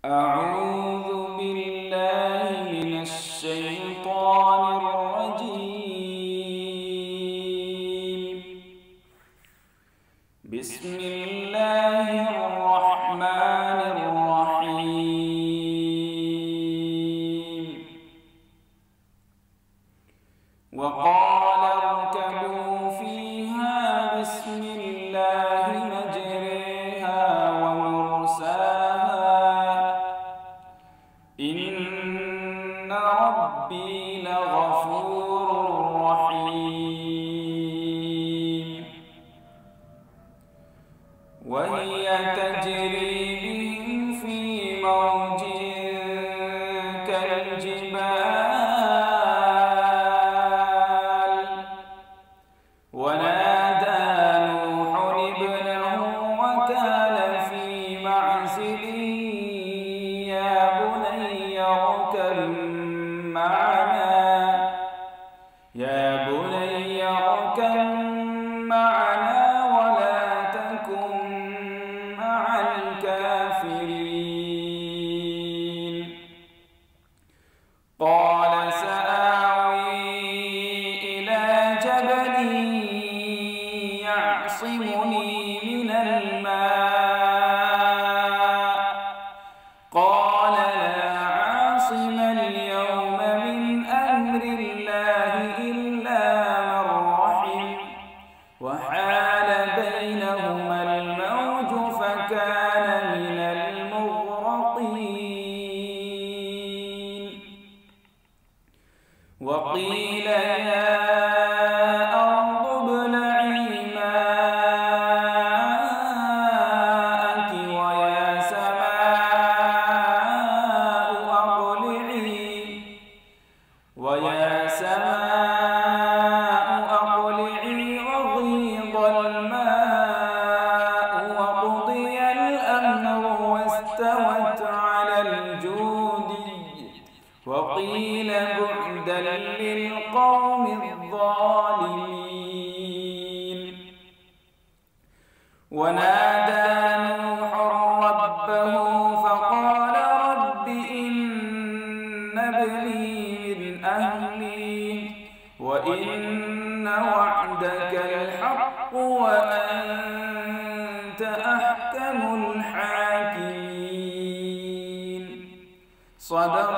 أعوذ بالله من الشيطان الرجيم. بسم الله الرحمن الرحيم. وقال اركبوا فيها بسم الله مجريها ومرساها إن ربي لغفور رحيم. وهي تجري بهم في موج كالجبال ونادى نوح ابنه وكان في معزل يا بني اركب معنا ولا تكن مع الكافرين. قال سآوي إلى جبل يعصمني من الماء قال لا عاصم اليوم من أمر الله إلا من رحم وحال بينهما الموج فكان من المغرقين. وقيل يا أرض ابلعي ماءك ويا سماء أقلعي وغيض الماء وقضي الأمر واستوت على الجودي وقيل بعدا للقوم الظالمين. ونادى نوح ربه فقال رب إن ابني من أهلي وإن وعدك الحق وأنت أحكم الحاكمين. صدق